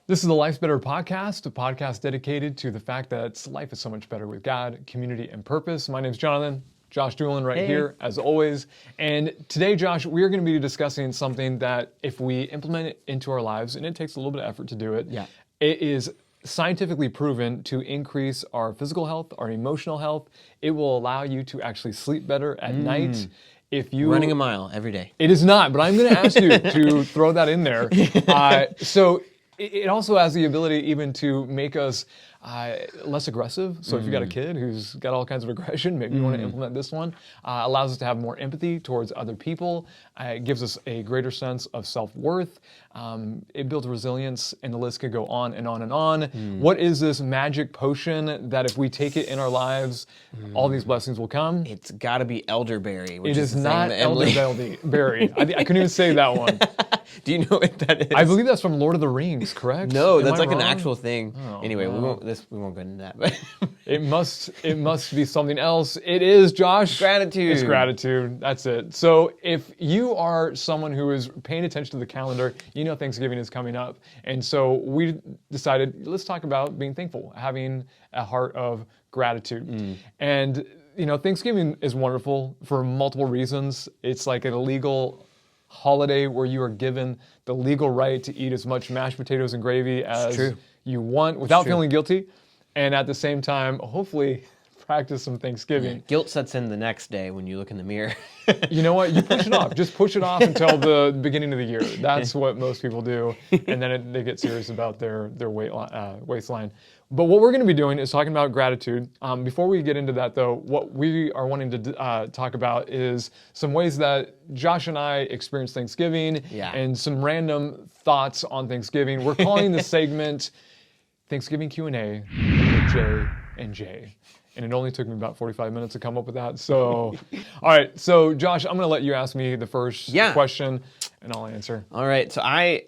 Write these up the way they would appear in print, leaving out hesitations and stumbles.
This is the Life's Better podcast, a podcast dedicated to the fact that life is so much better with God, community, and purpose. My name is Jonathan, Josh Doolin right here, as always. And today, Josh, we are going to be discussing something that if we implement it into our lives, and it takes a little bit of effort to do it, it is scientifically proven to increase our physical health, our emotional health. It will allow you to actually sleep better at night. If you running a mile every day. It is not, but I'm going to ask you to throw that in there. So it also has the ability even to make us less aggressive. So if you've got a kid who's got all kinds of aggression, maybe you want to implement this one. Allows us to have more empathy towards other people. It gives us a greater sense of self-worth. It builds resilience, and the list could go on and on and on. What is this magic potion that if we take it in our lives, all these blessings will come? It's got to be elderberry. It is not elderberry. I couldn't even say that one. Do you know what that is? I believe that's from Lord of the Rings, correct? No, Am that's I like wrong? an actual thing. Oh, anyway, no. we won't go into that. But It must be something else. It is, Josh. Gratitude. It's gratitude. That's it. So if you are someone who is paying attention to the calendar, you know Thanksgiving is coming up. And so we decided, let's talk about being thankful, having a heart of gratitude. And you know, Thanksgiving is wonderful for multiple reasons. It's like an illegal holiday where you are given the legal right to eat as much mashed potatoes and gravy as you want without feeling guilty. And at the same time, hopefully practice some Thanksgiving. guilt sets in the next day when you look in the mirror. You know what? You push it off. Just push it off until the beginning of the year. That's what most people do. And then they get serious about their waistline. But what we're going to be doing is talking about gratitude. Before we get into that, though, what we are wanting to talk about is some ways that Josh and I experience Thanksgiving and some random thoughts on Thanksgiving. We're calling the segment Thanksgiving Q&A with J and J. And it only took me about 45 minutes to come up with that. So, all right. So, Josh, I'm going to let you ask me the first question, and I'll answer. All right. So I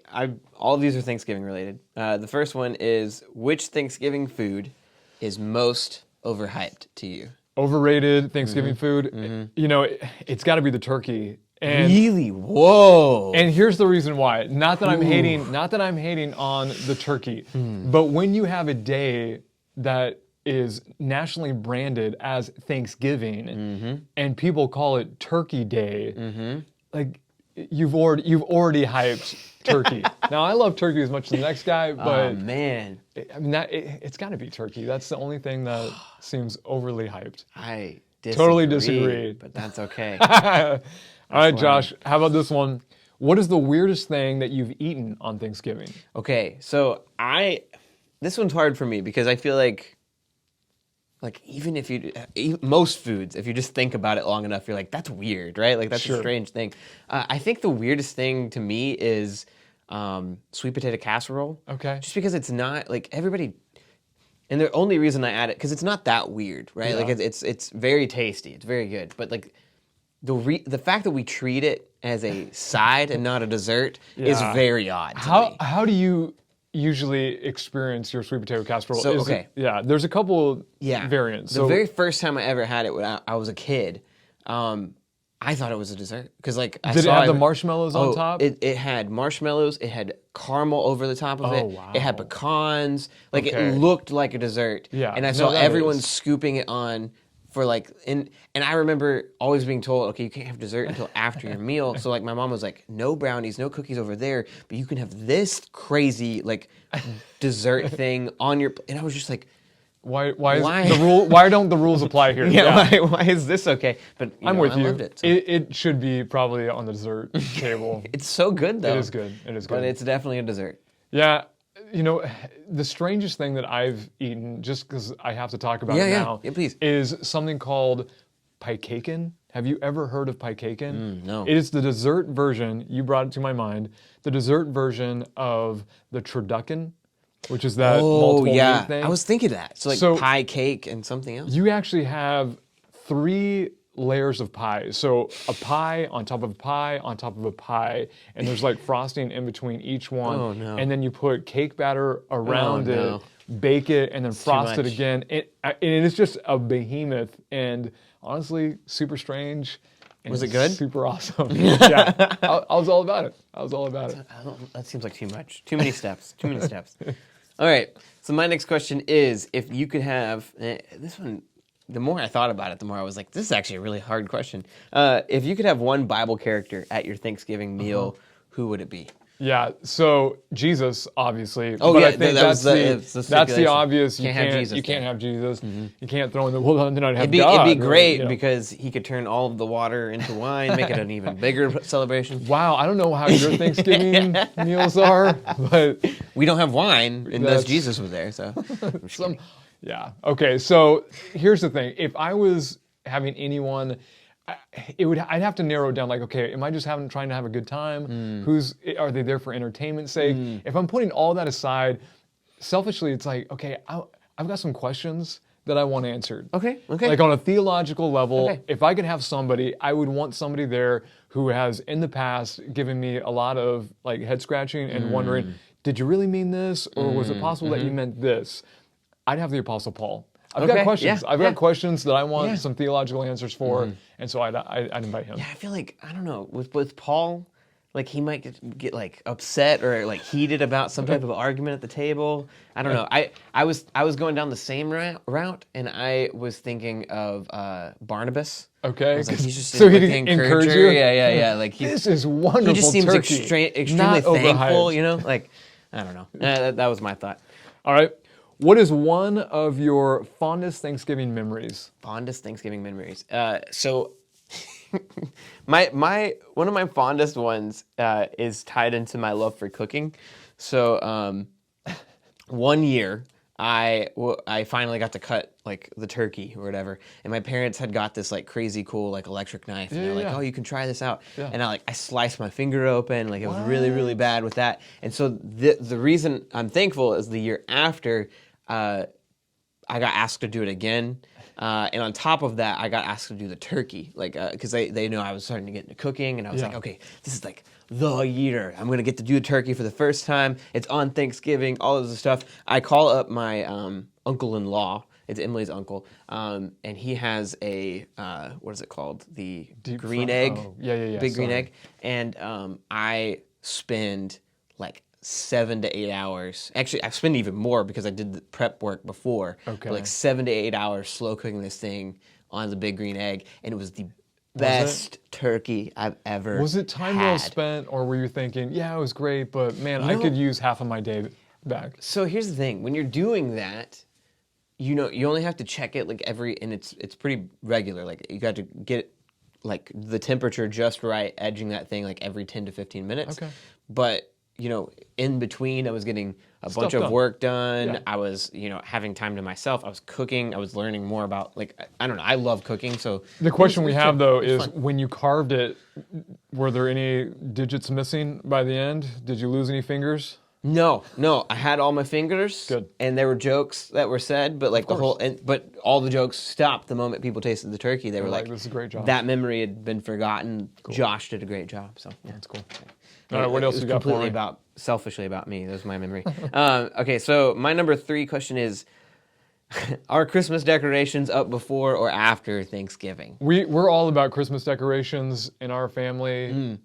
all of these are Thanksgiving related. The first one is, which Thanksgiving food is most overhyped to you? Overrated Thanksgiving food? You know, it's got to be the turkey. And, really? Whoa. And here's the reason why. Not that I'm hating on the turkey, but when you have a day that is nationally branded as Thanksgiving and people call it Turkey Day, like you've already hyped turkey. Now I love turkey as much as the next guy, but man, I mean it's got to be turkey. That's the only thing that seems overly hyped. I totally disagree, but that's okay. All right, Josh, how about this one? What is the weirdest thing that you've eaten on Thanksgiving? Okay, so this one's hard for me because I feel like even if most foods, if you just think about it long enough, you're like, that's weird, right? Like that's a strange thing. I think the weirdest thing to me is sweet potato casserole. Okay. Just because it's not like everybody, and the only reason I add it, because it's not that weird, right? Like it's very tasty, it's very good, but like the fact that we treat it as a side and not a dessert is very odd to me. How do you usually experience your sweet potato casserole? So, there's a couple variants. The very first time I ever had it when I was a kid, I thought it was a dessert because like did it have the marshmallows on top? It had marshmallows. It had caramel over the top of it. Wow. It had pecans. Like it looked like a dessert. Yeah. And I saw everyone scooping it on for like and I remember always being told, okay, you can't have dessert until after your meal. So like my mom was like, no brownies, no cookies over there, but you can have this crazy like dessert thing on your. And I was just like, why don't the rules apply here? Why is this okay? But I'm with you. I loved it, so. It should be probably on the dessert table. It's so good though. It is good. But it's definitely a dessert. Yeah. You know, the strangest thing that I've eaten, just because I have to talk about it now, please. is something called piecaken. Have you ever heard of piecaken? No. It is the dessert version, you brought it to my mind, the dessert version of the turducken, which is that multiple meat thing. I was thinking that. So pie, cake, and something else. You actually have 3 layers of pie. So a pie on top of a pie on top of a pie, and there's like frosting in between each one. Oh, no. And then you put cake batter around it, bake it, and then frost it again. And it's just a behemoth, and honestly, super strange. And Was it it's good? Super awesome. Yeah, I was all about it. That seems like too much. Too many steps. Too many steps. All right. So my next question is, if you could have this one. The more I thought about it, the more I was like, this is actually a really hard question. If you could have one Bible character at your Thanksgiving meal, who would it be? Yeah, so Jesus, obviously. Oh, but yeah, I think that was that's the the stipulation. obvious. Can't have Jesus You can't there. have Jesus. You can't throw in the, well, then I'd have It'd be God. great you know. because he could turn all of the water into wine, make it an even bigger celebration. Wow, I don't know how your Thanksgiving meals are, but We don't have wine unless That's- Jesus was there, so. yeah. Okay, so here's the thing. If I was having anyone, I'd have to narrow it down. Like, okay, am I just trying to have a good time? Are they there for entertainment's sake? If I'm putting all that aside, selfishly, it's like, okay, I've got some questions that I want answered. Okay. Like on a theological level, Okay. if I could have somebody, I would want somebody there who has in the past given me a lot of like head scratching and wondering, did you really mean this, or was it possible that you meant this? I'd have the Apostle Paul. I've got Okay, questions. yeah, I've yeah. got questions that I want Yeah. some theological answers for, and so I'd invite him. Yeah, I feel like, I don't know, with Paul, like he might get like upset or like heated about some type of argument at the table. I don't know. I was going down the same route, and I was thinking of Barnabas. Okay, I was like, he's just so he like can the encourage encourager. you. Yeah. Like This is wonderful. he just seems turkey. extremely Not thankful. overhyped. You know, like I don't know. That was my thought. All right. What is one of your fondest Thanksgiving memories? Fondest Thanksgiving memories. So my one of my fondest ones is tied into my love for cooking. So one year I finally got to cut like the turkey or whatever, and my parents had got this like crazy cool like electric knife, and they're like, yeah. oh, you can try this out. Yeah. And I sliced my finger open, like it was really bad with that. And so the reason I'm thankful is the year after. I got asked to do it again, and on top of that, I got asked to do the turkey, like because they know I was starting to get into cooking, and I was Yeah. like, okay, this is like the year I'm gonna get to do the turkey for the first time. It's on Thanksgiving, all of this stuff. I call up my uncle-in-law. It's Emily's uncle, and he has a what is it called? The Deep green fry- egg, oh, yeah, big green sorry. egg, and I spend like 7 to 8 hours. Actually, I spend even more because I did the prep work before. Okay. But like 7 to 8 hours slow cooking this thing on the big green egg, and it was the best turkey I've ever Was it time well had. spent, or were you thinking, yeah, it was great, but man, I know- could use half of my day back? So here's the thing: when you're doing that, you know you only have to check it like and it's pretty regular. Like you got to get like the temperature just right, edging that thing like every 10 to 15 minutes. Okay. But you know, in between, I was getting a Stuff bunch of done. work done. Yeah. I was, having time to myself. I was cooking. I was learning more about, like, I don't know. I love cooking, so. The question we have, though, it was is fun. when you carved it, were there any digits missing by the end? Did you lose any fingers? No. I had all my fingers. Good. And there were jokes that were said, but like course. but all the jokes stopped the moment people tasted the turkey. They were like, like, "This is a great job." That memory had been forgotten. Josh did a great job. So yeah. That's cool. All right, what else It was you got for completely me? selfishly about me. That was my memory. Okay, so my number 3 question is: are Christmas decorations up before or after Thanksgiving? We're all about Christmas decorations in our family.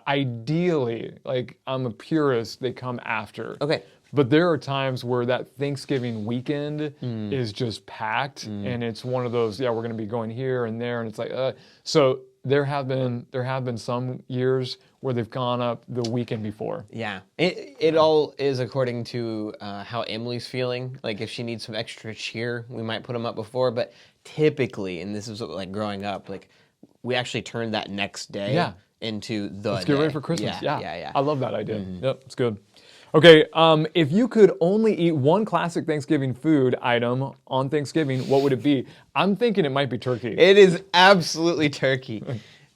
Ideally, like I'm a purist, they come after. Okay. But there are times where that Thanksgiving weekend is just packed, and it's one of those, yeah, we're going to be going here and there, and it's like, so there have been some years where they've gone up the weekend before. Yeah, it all is according to how Emily's feeling. Like if she needs some extra cheer, we might put them up before. But typically, and this is like growing up, like we actually turned that next day Yeah. into the Let's get ready day. for Christmas. Yeah. I love that idea. Yep, it's good. Okay, if you could only eat one classic Thanksgiving food item on Thanksgiving, what would it be? I'm thinking it might be turkey. It is absolutely turkey.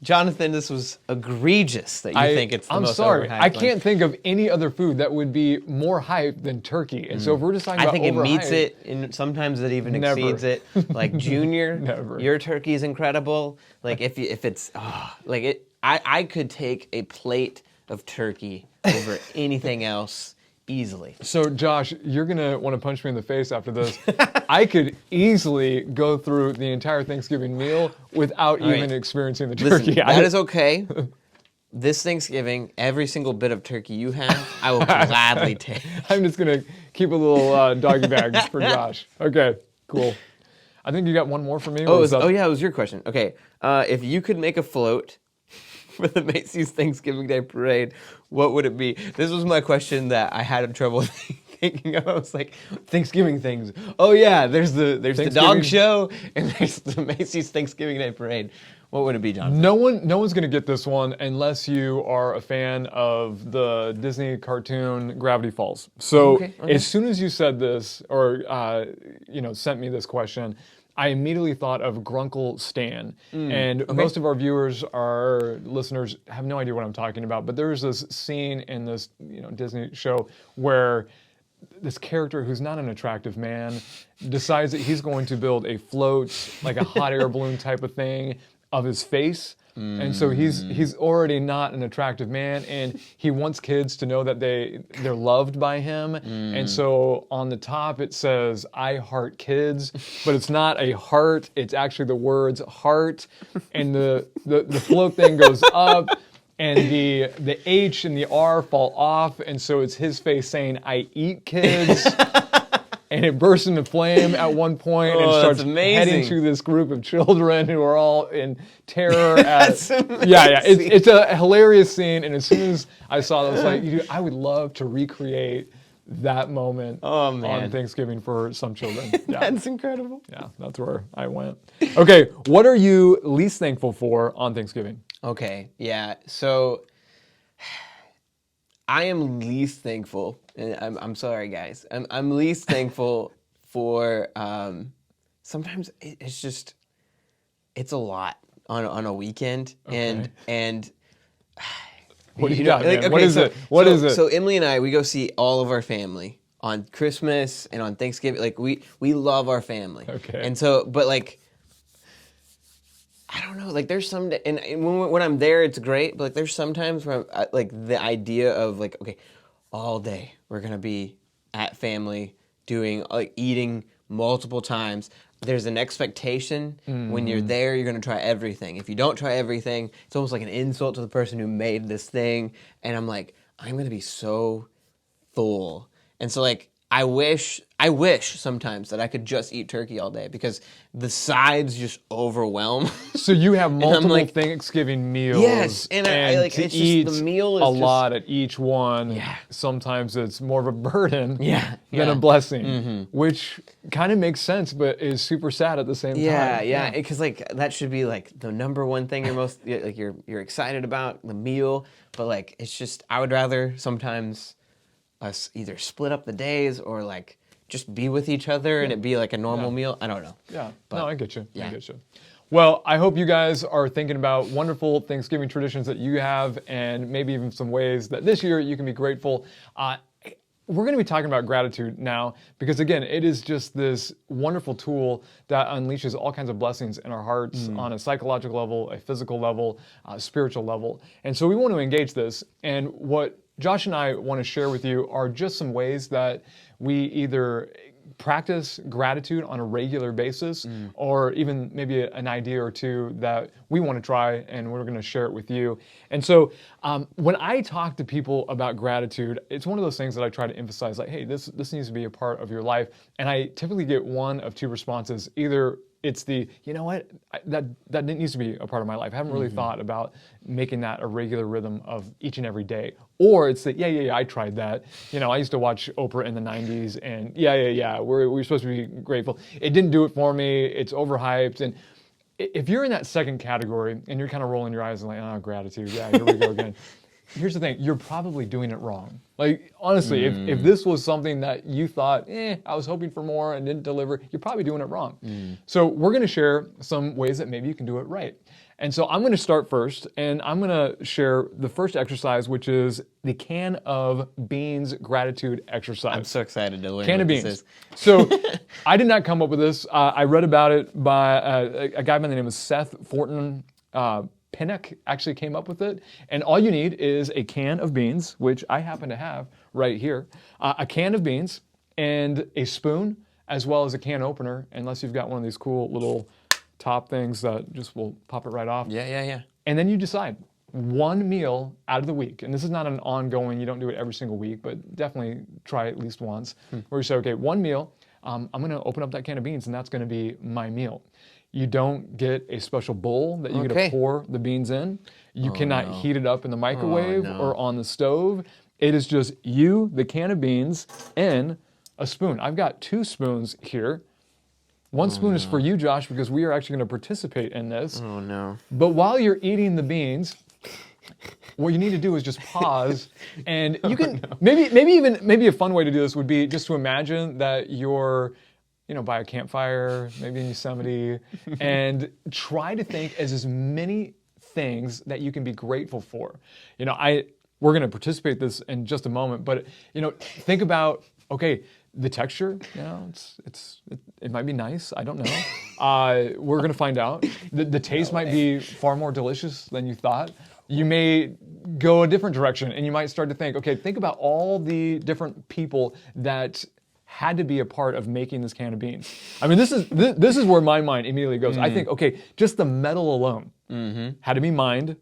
Jonathan, this was egregious that you think it's the I'm most sorry. overhyped I one. can't think of any other food that would be more hype than turkey. And so if we're just talking I about think it meets overhyped- it, and sometimes it even Never. exceeds it. Like Junior, Never. your turkey is incredible. Like if it's like it, I could take a plate of turkey over anything else easily. So, Josh, you're going to want to punch me in the face after this. I could easily go through the entire Thanksgiving meal without even experiencing the turkey. Listen, that is okay. This Thanksgiving, every single bit of turkey you have, I will gladly take. I'm just going to keep a little doggy bag for Josh. Okay, cool. I think you got one more for me. Yeah, it was your question. Okay, if you could make a float for the Macy's Thanksgiving Day Parade, what would it be? This was my question that I had trouble thinking of. I was like, Thanksgiving things. Oh yeah, there's the dog show and there's the Macy's Thanksgiving Day Parade. What would it be, Jonathan? No one's going to get this one unless you are a fan of the Disney cartoon Gravity Falls. So Okay. as soon as you said this, or sent me this question, I immediately thought of Grunkle Stan. And most of our viewers, our listeners, have no idea what I'm talking about. But there's this scene in this Disney show where this character, who's not an attractive man, decides that he's going to build a float, like a hot air balloon type of thing, of his face. And so he's already not an attractive man, and he wants kids to know that they're loved by him. And so on the top it says, "I heart kids," but it's not a heart, it's actually the words heart. And the float thing goes up, and the H and the R fall off, and so it's his face saying, "I eat kids." And it bursts into flame at one point and starts heading to this group of children who are all in terror. It's a hilarious scene. And as soon as I saw that, I was like, I would love to recreate that moment on Thanksgiving for some children. Yeah. That's incredible. Yeah, that's where I went. Okay, what are you least thankful for on Thanksgiving? Okay, yeah. So I am least thankful, and I'm sorry, guys. I'm least thankful for sometimes it's a lot on a weekend, and what do you got? Like, what is it? What is it? So Emily and I, we go see all of our family on Christmas and on Thanksgiving. Like we love our family. Okay. And so, but like, I don't know, like there's some, and when I'm there, it's great, but like there's sometimes where like the idea of like, okay, all day we're going to be at family doing, like eating multiple times. There's an expectation when you're there, you're going to try everything. If you don't try everything, it's almost like an insult to the person who made this thing. And I'm like, I'm going to be so full. And so like, I wish sometimes that I could just eat turkey all day because the sides just overwhelm. So you have multiple Thanksgiving meals. Yes, and I like to it's eat just, the meal is a just, lot at each one. Yeah. Sometimes it's more of a burden than a blessing, which kind of makes sense, but is super sad at the same time. Yeah, because like that should be like the number one thing you're most like you're excited about, the meal, but like it's just I would rather sometimes us either split up the days or like just be with each other and it be like a normal meal. I don't know. Yeah, no, I get you. Yeah. I get you. Well, I hope you guys are thinking about wonderful Thanksgiving traditions that you have and maybe even some ways that this year you can be grateful. We're going to be talking about gratitude now because, again, it is just this wonderful tool that unleashes all kinds of blessings in our hearts on a psychological level, a physical level, a spiritual level. And so we want to engage this. And what Josh and I want to share with you are just some ways that we either practice gratitude on a regular basis or even maybe an idea or two that we want to try and we're going to share it with you. And so when I talk to people about gratitude, it's one of those things that I try to emphasize like, hey, this needs to be a part of your life. And I typically get one of two responses. Either it's the, you know what, that needs to be a part of my life. I haven't really thought about making that a regular rhythm of each and every day. Or it's the, yeah, I tried that. You know, I used to watch Oprah in the 90s and we're supposed to be grateful. It didn't do it for me. It's overhyped. And if you're in that second category and you're kind of rolling your eyes and like, oh, gratitude, yeah, here we go again. Here's the thing, you're probably doing it wrong. Like, honestly, if this was something that you thought, I was hoping for more and didn't deliver, you're probably doing it wrong. So we're gonna share some ways that maybe you can do it right. And so I'm gonna start first, and I'm gonna share the first exercise, which is the can of beans gratitude exercise. I'm so excited to learn can what of beans. This is. So I did not come up with this. I read about it by a guy by the name of Seth Fortin. Pinnock actually came up with it. And all you need is a can of beans, which I happen to have right here, a can of beans, and a spoon, as well as a can opener, unless you've got one of these cool little top things that just will pop it right off. Yeah. And then you decide one meal out of the week. And this is not an ongoing, you don't do it every single week, but definitely try at least once, where you say, okay, one meal, I'm going to open up that can of beans, and that's going to be my meal. You don't get a special bowl that you get to pour the beans in. You cannot heat it up in the microwave or on the stove. It is just you, the can of beans, and a spoon. I've got 2 spoons here. One spoon is for you, Josh, because we are actually going to participate in this. Oh, no. But while you're eating the beans, what you need to do is just pause, and you can maybe a fun way to do this would be just to imagine that you're, by a campfire, maybe in Yosemite, and try to think as many things that you can be grateful for. We're going to participate this in just a moment, but think about, okay, the texture, it might be nice. I don't know. We're going to find out. The taste might be far more delicious than you thought. You may go a different direction, and you might start to think, okay, think about all the different people that had to be a part of making this can of beans. I mean, this is where my mind immediately goes. I think, okay, just the metal alone had to be mined,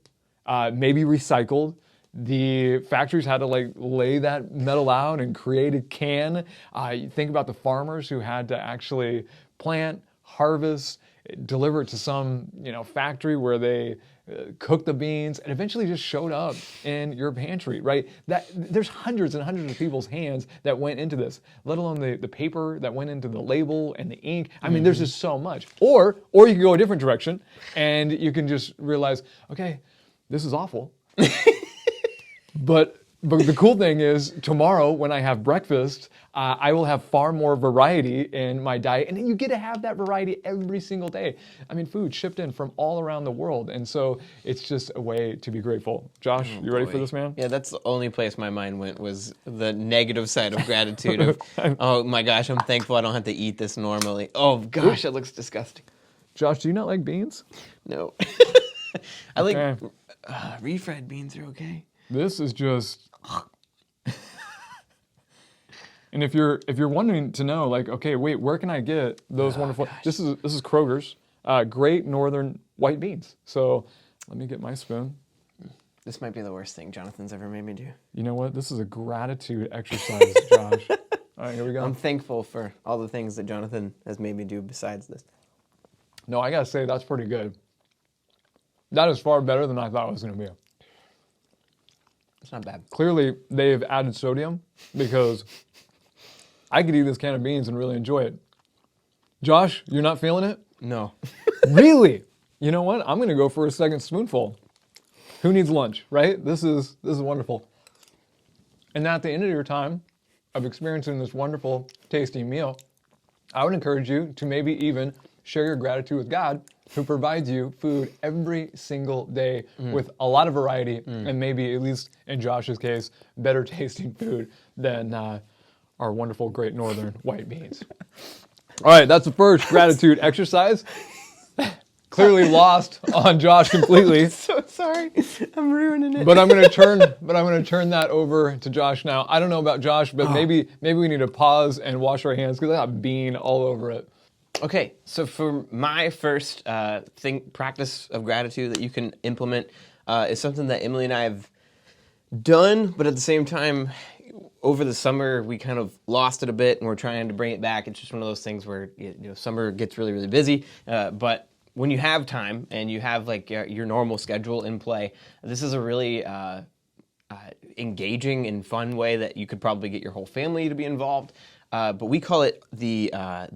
maybe recycled. The factories had to lay that metal out and create a can. You think about the farmers who had to actually plant, harvest, deliver it to some factory where they cooked the beans and eventually just showed up in your pantry, right? There's hundreds and hundreds of people's hands that went into this, let alone the paper that went into the label and the ink. I mean, there's just so much. Or you can go a different direction and you can just realize, okay, this is awful. But the cool thing is, tomorrow when I have breakfast, I will have far more variety in my diet. And you get to have that variety every single day. I mean, food shipped in from all around the world. And so it's just a way to be grateful. Josh, you ready for this, man? Yeah, that's the only place my mind went, was the negative side of gratitude of, oh my gosh, I'm thankful I don't have to eat this normally. Oh gosh, it looks disgusting. Josh, do you not like beans? No. I like refried beans are okay. This is just, and if you're wanting to know, okay, wait, where can I get those wonderful? Gosh. This is Kroger's Great Northern white beans. So let me get my spoon. This might be the worst thing Jonathan's ever made me do. You know what? This is a gratitude exercise, Josh. All right, here we go. I'm thankful for all the things that Jonathan has made me do besides this. No, I gotta say that's pretty good. That is far better than I thought it was gonna be. It's not bad. Clearly, they've added sodium, because I could eat this can of beans and really enjoy it. Josh, you're not feeling it? No. Really? You know what? I'm going to go for a second spoonful. Who needs lunch, right? This is wonderful. And at the end of your time of experiencing this wonderful, tasty meal, I would encourage you to maybe even share your gratitude with God, who provides you food every single day with a lot of variety and maybe, at least in Josh's case, better tasting food than our wonderful Great Northern white beans. All right, that's the first gratitude exercise. Clearly lost on Josh completely. So sorry, I'm ruining it. But I'm going to turn that over to Josh now. I don't know about Josh, but maybe we need to pause and wash our hands, because I got bean all over it. Okay, so for my first practice of gratitude that you can implement is something that Emily and I have done, but at the same time, over the summer we kind of lost it a bit, and we're trying to bring it back. It's just one of those things where summer gets really, really busy, but when you have time and you have your normal schedule in play, this is a really engaging and fun way that you could probably get your whole family to be involved. But we call it the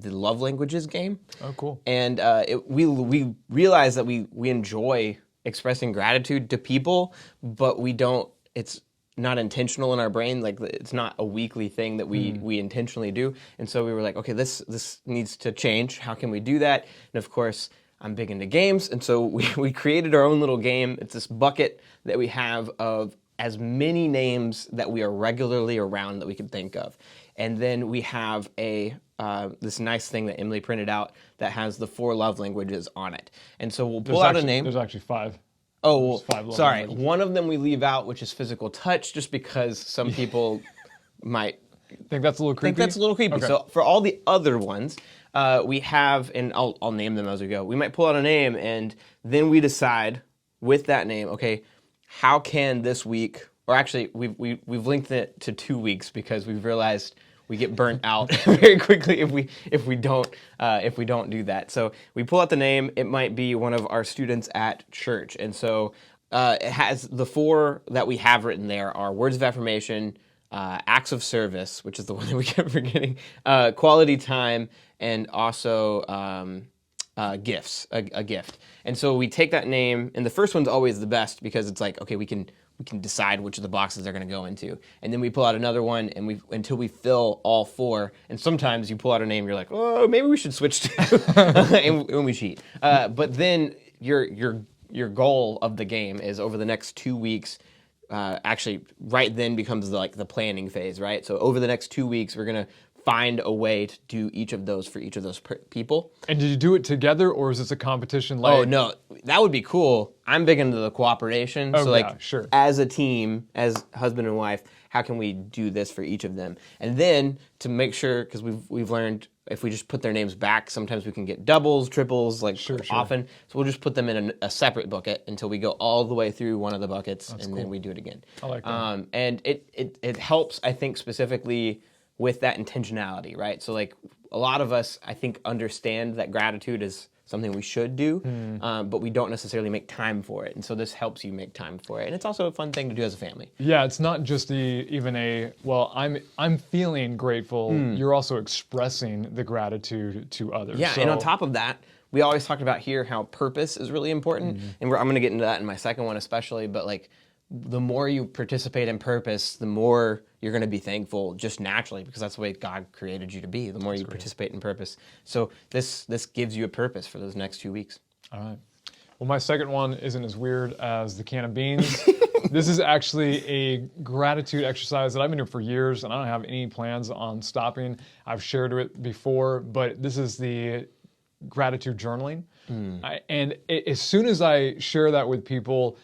love languages game. Oh, cool. And we realize that we enjoy expressing gratitude to people, but we don't. It's not intentional in our brain. It's not a weekly thing that we intentionally do. And so we were like, okay, this needs to change. How can we do that? And of course, I'm big into games, and so we created our own little game. It's this bucket that we have of as many names that we are regularly around that we can think of. And then we have this nice thing that Emily printed out that has the 4 love languages on it. And so we'll pull out a name. There's actually 5. Oh, well, 5 love sorry. languages. One of them we leave out, which is physical touch, just because some people might Think that's a little creepy? think that's a little creepy. Okay. So for all the other ones, we have, and I'll name them as we go. We might pull out a name, and then we decide with that name, okay, how can this week, or actually we've linked it to 2 weeks because we've realized we get burnt out very quickly if we don't do that. So we pull out the name. It might be one of our students at church, and so it has the 4 that we have written there are words of affirmation, acts of service, which is the one that we kept forgetting, quality time, and also gifts, a gift. And so we take that name, and the first one's always the best because it's like, okay, we can decide which of the boxes they're going to go into, and then we pull out another one, and until we fill all 4. And sometimes you pull out a name, you're like, oh, maybe we should switch to, and we cheat. But then your goal of the game is over the next 2 weeks. Actually, right then becomes the planning phase, right? So over the next 2 weeks, we're gonna find a way to do each of those for each of those people. And did you do it together, or is this a competition? Like, Oh no, that would be cool. I'm big into the cooperation. Oh, So yeah, sure. as a team, as husband and wife, how can we do this for each of them? And then to make sure, because we've learned if we just put their names back, sometimes we can get doubles, triples, Sure. often. So we'll just put them in a separate bucket until we go all the way through one of the buckets, then we do it again. I like that. And it helps, I think, specifically with that intentionality, right? So like a lot of us, I think, understand that gratitude is something we should do, but we don't necessarily make time for it. And so this helps you make time for it. And it's also a fun thing to do as a family. Yeah, it's not just I'm feeling grateful. You're also expressing the gratitude to others. Yeah, and on top of that, we always talked about here how purpose is really important. And I'm going to get into that in my second one especially, but like the more you participate in purpose, the more you're going to be thankful just naturally because that's the way God created you to be, the more you participate in purpose. So this gives you a purpose for those next 2 weeks. All right. Well, my second one isn't as weird as the can of beans. This is actually a gratitude exercise that I've been doing for years, and I don't have any plans on stopping. I've shared it before, but this is the gratitude journaling. As soon as I share that with people,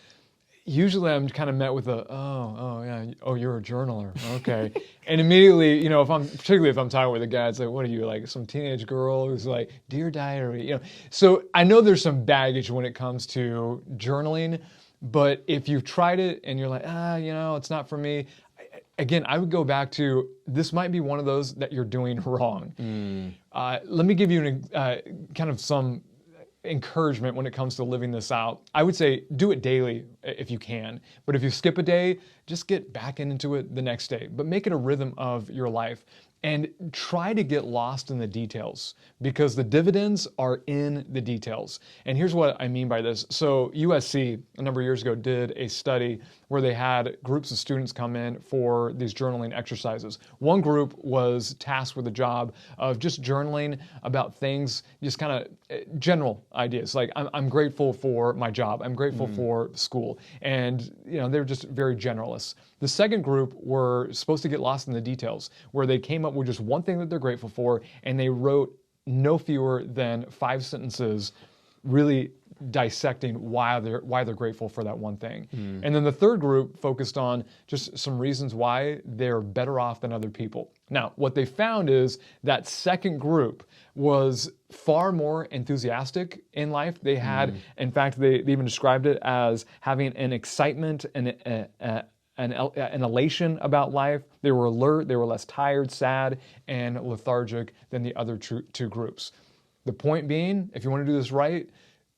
usually I'm kind of met with you're a journaler, okay. And immediately, particularly if I'm talking with a guy, it's like, what are you, like some teenage girl who's like, dear diary, So I know there's some baggage when it comes to journaling, but if you've tried it and you're like, it's not for me, again, I would go back to, this might be one of those that you're doing wrong. Let me give you kind of some encouragement when it comes to living this out. I would say do it daily if you can, but if you skip a day, just get back into it the next day, but make it a rhythm of your life and try to get lost in the details because the dividends are in the details. And here's what I mean by this. So USC a number of years ago did a study where they had groups of students come in for these journaling exercises. One group was tasked with the job of just journaling about things, just kind of general ideas. Like I'm grateful for my job. I'm grateful for school. And they were just very generalists. The second group were supposed to get lost in the details where they came up with just one thing that they're grateful for and they wrote no fewer than 5 sentences really dissecting why they're grateful for that one thing. And then the third group focused on just some reasons why they're better off than other people. Now, what they found is that second group was far more enthusiastic in life. They had, in fact, they even described it as having an excitement and an elation about life. They were alert, they were less tired, sad, and lethargic than the other two groups. The point being, if you want to do this right,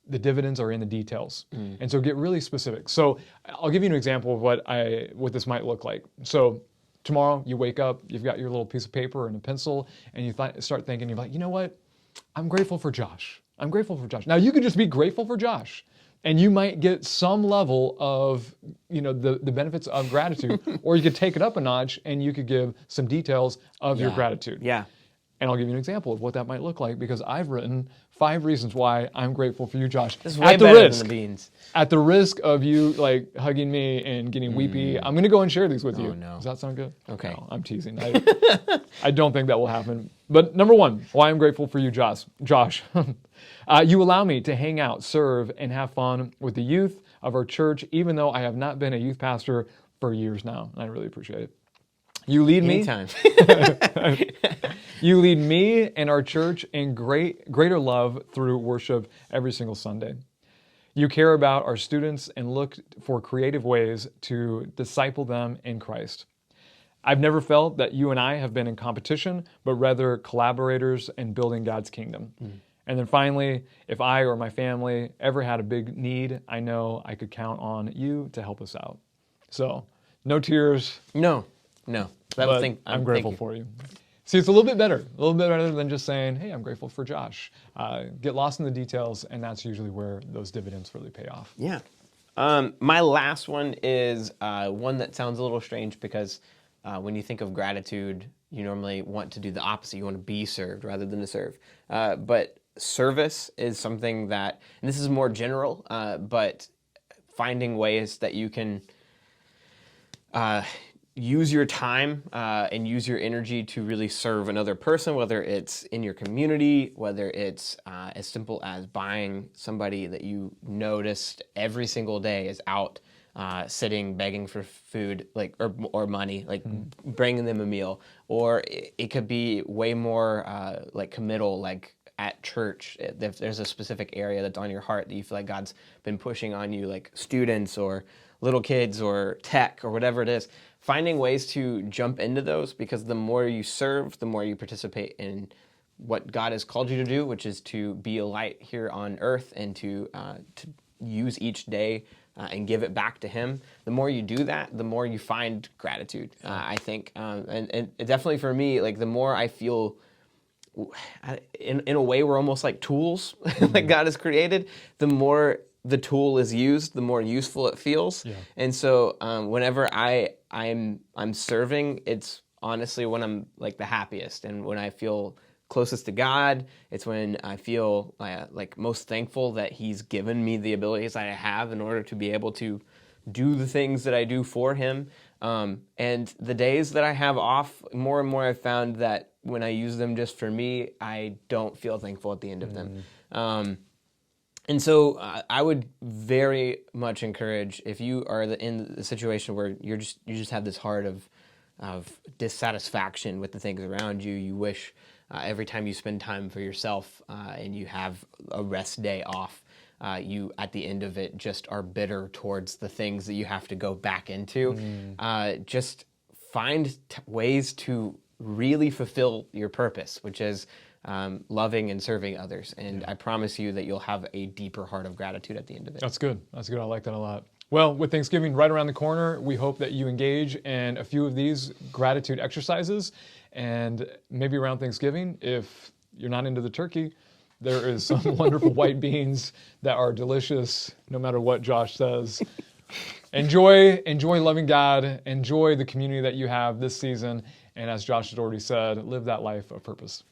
the dividends are in the details. And so get really specific. So I'll give you an example of what this might look like. So tomorrow you wake up, you've got your little piece of paper and a pencil, and you start thinking, you're like, you know what? I'm grateful for Josh. I'm grateful for Josh. Now you could just be grateful for Josh. And you might get some level of, the benefits of gratitude, or you could take it up a notch and you could give some details of your gratitude. Yeah. And I'll give you an example of what that might look like because I've written 5 reasons why I'm grateful for you, Josh. This is way better than the beans. At the risk of you like hugging me and getting weepy, I'm going to go and share these with you. Oh, no. Does that sound good? Okay. No, I'm teasing. I don't think that will happen. But number 1, why I'm grateful for you, Josh. You allow me to hang out, serve, and have fun with the youth of our church, even though I have not been a youth pastor for years now. And I really appreciate it. You lead me. Anytime. You lead me and our church in greater love through worship every single Sunday. You care about our students and look for creative ways to disciple them in Christ. I've never felt that you and I have been in competition, but rather collaborators in building God's kingdom. And then finally, if I or my family ever had a big need, I know I could count on you to help us out. So, no tears. No. But I'm grateful for you. See, it's a little bit better than just saying, hey, I'm grateful for Josh. Get lost in the details, and that's usually where those dividends really pay off. Yeah. My last one is one that sounds a little strange because when you think of gratitude, you normally want to do the opposite. You want to be served rather than to serve. But service is something that, and this is more general, but finding ways that you can use your time and use your energy to really serve another person, whether it's in your community, whether it's as simple as buying somebody that you noticed every single day is out sitting begging for food, like or money, like bringing them a meal, or it could be way more like committal, like at church, if there's a specific area that's on your heart that you feel like God's been pushing on you, like students or little kids or tech or whatever it is, finding ways to jump into those, because the more you serve, the more you participate in what God has called you to do, which is to be a light here on earth and to use each day and give it back to Him. The more you do that, the more you find gratitude, I think. And definitely for me, like the more I feel, in a way, we're almost like tools that God has created, the more the tool is used, the more useful it feels. Yeah. And so whenever I'm serving, it's honestly when I'm like the happiest and when I feel closest to God. It's when I feel like most thankful that He's given me the abilities that I have in order to be able to do the things that I do for Him. And the days that I have off, more and more I've found that when I use them just for me, I don't feel thankful at the end of them. And so I would very much encourage, if you are in the situation where you just have this heart of dissatisfaction with the things around you, you wish every time you spend time for yourself and you have a rest day off, you at the end of it just are bitter towards the things that you have to go back into. Just find ways to really fulfill your purpose, which is loving and serving others. And I promise you that you'll have a deeper heart of gratitude at the end of it. That's good. I like that a lot. Well, with Thanksgiving right around the corner, we hope that you engage in a few of these gratitude exercises. And maybe around Thanksgiving, if you're not into the turkey, there is some wonderful white beans that are delicious, no matter what Josh says. Enjoy loving God. Enjoy the community that you have this season. And as Josh had already said, live that life of purpose.